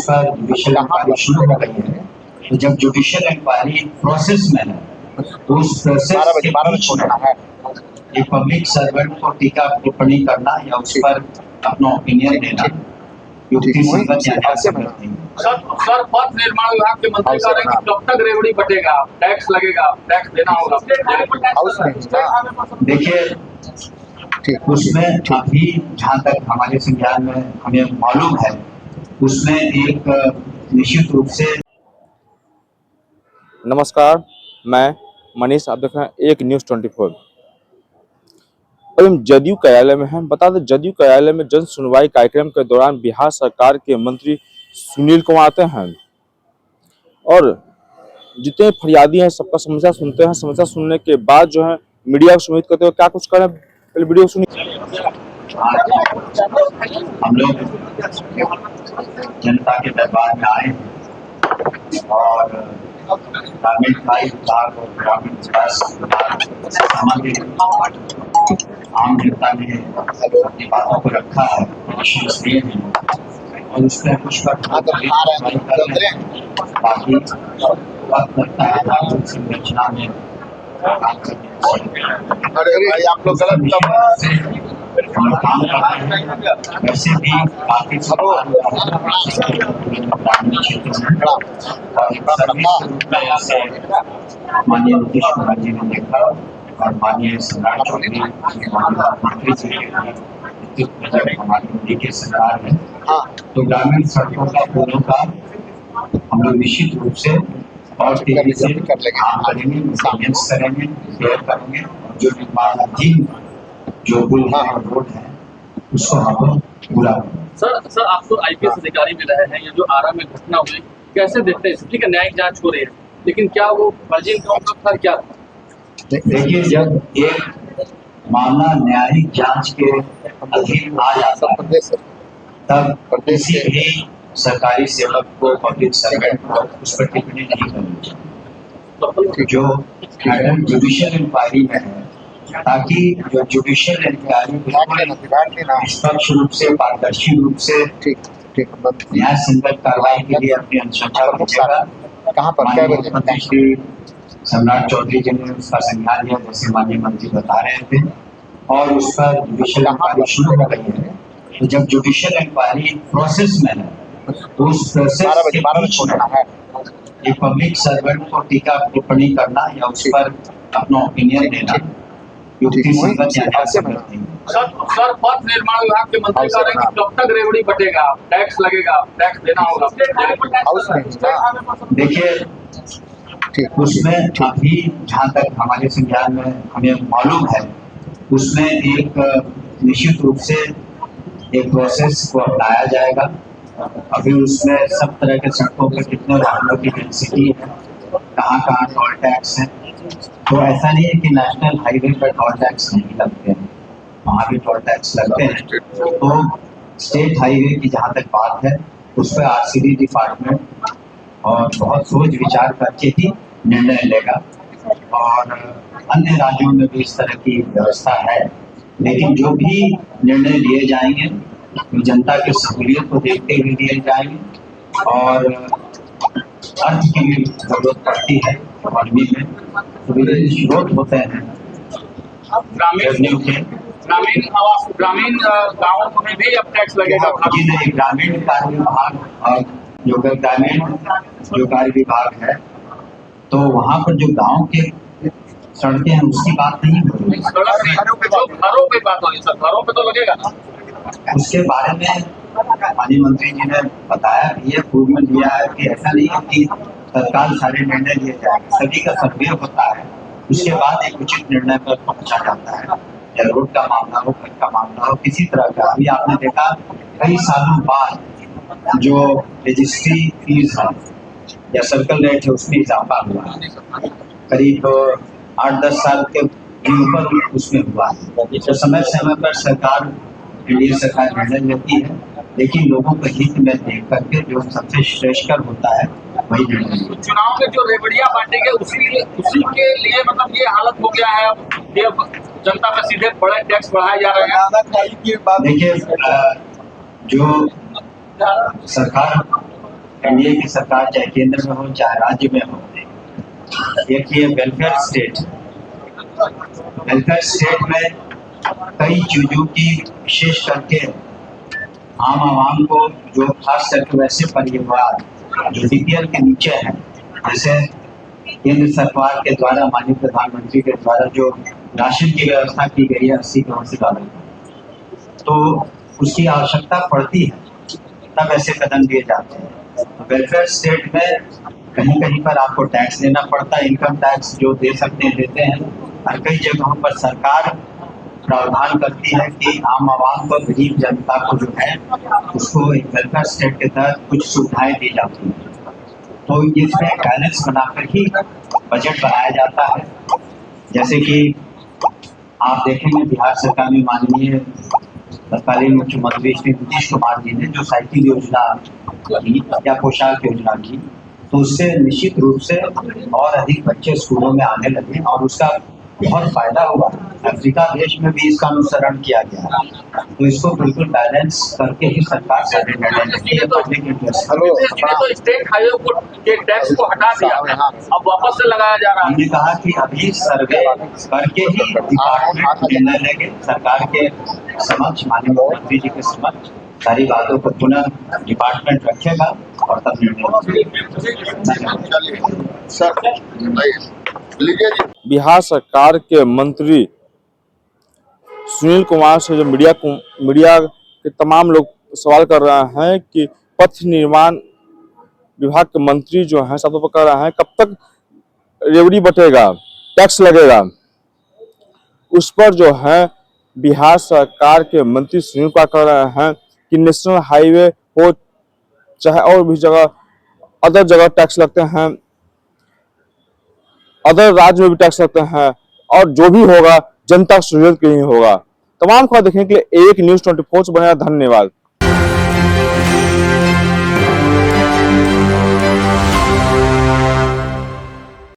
पर judicial inquiry शुरू हो गई है। तो जब जुडिशियल इंक्वायरी प्रोसेस में है तो उस प्रोसेस के बीच में एक पब्लिक सर्वेंट को टीका टिप्पणी करना या उस पर अपना ओपिनियन देना युक्ति संगत या न्यायसंगत नहीं। सर पथ निर्माण विभाग के मंत्री कह रहे हैं कि कब तक रेवड़ी बटेगा, टैक्स लगेगा, टैक्स देना होगा। देखिए उसमें अभी जहाँ तक हमारे संज्ञान में हमें मालूम है उसमें एक निश्चित रूप से। नमस्कार, मैं मनीष, आप देख रहे हैं एक न्यूज़ 24। अब हम जदयू कार्यालय में हैं। बता दें, जदयू कार्यालय में जन सुनवाई कार्यक्रम के दौरान बिहार सरकार के मंत्री सुनील कुमार आते हैं और जितने फरियादी हैं सबका समस्या सुनते हैं। समस्या सुनने के बाद जो है मीडिया को सम्मिलित करते हुए क्या कुछ करें, पहले वीडियो सुनिए। हम लोग जनता के दरबार में आए और ग्रामीण विभाग और ग्रामीण विकास सामग्री आम जनता ने अपनी बातों को रखा है और उसमें कुछ बाकी वक्त लगता है संरचना में काम करने। आप लोग गलत काम करते हैं। वैसे भी काफी माननीय नीतीश कुमार जी ने देखा और माननीय सम्राट चौधरी मंत्री जी हमारी मोदी की सरकार है। तो ग्रामीण सड़कों का पुलों का हम लोग निश्चित रूप से और तेजी से काम करेंगे, मेंटेनेंस करेंगे, रिपेयर करेंगे। जो निर्माणाधीन जो पुल है और रोड है उसको हम पूरा करेंगे। सर आप तो आईपीएस अधिकारी भी रहे हैं। ये जो आरा में घटना हुई कैसे देखते हैं? ठीक है, न्यायिक जांच हो रही है, लेकिन क्या वो फर्जी इनकम था क्या? देखिए, जब एक मामला न्यायिक जांच के अधीन आ जाता है तब किसी भी सरकारी सेवक को, पब्लिक सर्वेंट को उस पर टिप्पणी नहीं करनी चाहिए। जो मैडम जुडिशियल इंक्वायरी में है, ताकि जो जुडिशियल इंक्वायरी निष्पक्ष रूप से, पारदर्शी रूप से न्याय संगत कार्रवाई के लिए अपनी अनुशंसा करेगा। श्री सम्राट चौधरी जी ने उसका संज्ञान लिया, जैसे माननीय मंत्री बता रहे थे, और उस पर जुडिशियल इंक्वायरी शुरू हो गई है। तो जब जुडिशियल इंक्वायरी प्रोसेस में है तो उस प्रोसेस के बीच में एक पब्लिक सर्वेंट को टीका टिप्पणी करना या उस पर अपना ओपिनियन देना युक्ति संगत या न्यायसंगत नहीं। सर पथ निर्माण विभाग के मंत्री कह रहे हैं कि कब तक रेवड़ी बटेगा, टैक्स लगेगा, टैक्स देना होगा। देखिए उसमें अभी जहाँ तक हमारे संज्ञान में हमें मालूम है उसमें एक निश्चित रूप से एक प्रोसेस को अपनाया जाएगा। अभी उसमें सब तरह के सड़कों पर कितने वाहनों की डेंसिटी है, कहाँ कहाँ टोल टैक्स है। तो ऐसा नहीं है कि नेशनल हाईवे पर टोल टैक्स नहीं लगते हैं, वहाँ भी टोल टैक्स लगते हैं। तो स्टेट हाईवे की जहाँ तक बात है उस पर आरसीडी डिपार्टमेंट और बहुत सोच विचार करके ही निर्णय लेगा। और अन्य राज्यों में भी इस तरह की व्यवस्था है, लेकिन जो भी निर्णय लिए जाएंगे तो जनता की सहूलियत को देखते हुए लिए जाएंगे और अर्थ की भी जरूरत पड़ती है। इकॉनमी में तो स्रोत होते हैं ग्रामीण गाँवों में भी अब टैक्स लगेगा। जी नहीं, ग्रामीण कार्य विभाग और जो कार्य विभाग है तो वहाँ पर जो गांव के सड़कें हैं उसकी बात नहीं हो रही। घरों पे बात हो रही सर, घरों पे तो लगेगा ना। उसके बारे में माननीय मंत्री जी ने बताया भी है, पूर्व में दिया है कि ऐसा नहीं है कि तत्काल सारे निर्णय लिए जाएंगे। सभी का सर्वे होता है, उसके बाद एक उचित निर्णय पर पहुंचा जाता है। या रोड का मामला हो, घर का मामला हो, किसी तरह का। अभी आपने देखा कई सालों बाद जो रजिस्ट्री फीस है या सर्कल रेट है उसमें इजाफा हुआ, करीब 8-10 साल के ऊपर उसमें हुआ। तो समय समय पर सरकार एनडीए सरकार निर्णय लेती है, लेकिन लोगों के हित में देख करके जो सबसे श्रेष्ठकर होता है वही निर्णय। चुनाव में जो रेवड़िया बांटेंगे उसी के लिए मतलब ये हालत हो गया है। अब जनता पे सीधे बड़े टैक्स बढ़ाए जा रहे हैं। देखिए जो सरकार एनडीए की सरकार चाहे केंद्र में हो चाहे राज्य में हो, एक ये वेलफेयर स्टेट में कई चीजों की विशेष करके आम आवाम को, जो खास करके वैसे परिवार जो बीपीएल के नीचे हैं, जैसे केंद्र सरकार के द्वारा माननीय प्रधानमंत्री के द्वारा जो राशन की व्यवस्था की गई है 80 करोड़ से ज्यादा, तो उसकी आवश्यकता पड़ती है तब ऐसे कदम लिए जाते हैं। वेलफेयर स्टेट में कहीं कहीं पर आपको टैक्स देना पड़ता है, इनकम टैक्स जो दे सकते हैं देते हैं, और कई जगहों पर सरकार प्रावधान करती है कि आम आवाम को, गरीब जनता को जो है उसको एक वेलफेयर स्टेट के तहत कुछ सुविधाएं दी जाती हैं। तो इसमें बैलेंस बनाकर ही बजट बनाया जाता है। जैसे कि आप देखेंगे बिहार सरकार में माननीय तत्कालीन मुख्यमंत्री श्री नीतीश कुमार जी ने जो साइकिल योजना की या पोशाक योजना की, तो उससे निश्चित रूप से और अधिक बच्चे स्कूलों में आने लगे और उसका बहुत फायदा हुआ। अफ्रीका देश में भी इसका अनुसरण किया गया, तो इसको बिल्कुल बैलेंस करके ही सरकार सारे निर्णय लेती है। तो स्टेट हाईवे के टैक्स को हटा दिया, अब वापस से लगाया जा रहा है। हमने कहा कि अभी सर्वे करके ही डिपार्टमेंट निर्णय लेंगे, सरकार के समक्ष, माननीय मुख्यमंत्री जी के समक्ष सारी बातों को पुनः डिपार्टमेंट रखेगा और तब निर्णय। बिहार सरकार के मंत्री सुनील कुमार से जो मीडिया के तमाम लोग सवाल कर रहे हैं कि पथ निर्माण विभाग के मंत्री जो हैं सब कह रहे हैं कब तक रेवड़ी बटेगा, टैक्स लगेगा। उस पर जो है बिहार सरकार के मंत्री सुनील कुमार कह रहे हैं कि नेशनल हाईवे हो चाहे और भी जगह अदर जगह टैक्स लगते हैं, अदर राज्य में भी टैक्स लगते हैं, और जो भी होगा जनता सहूलियत के लिए होगा। तमाम खबर देखने के लिए एक न्यूज़ 24 से बने। धन्यवाद।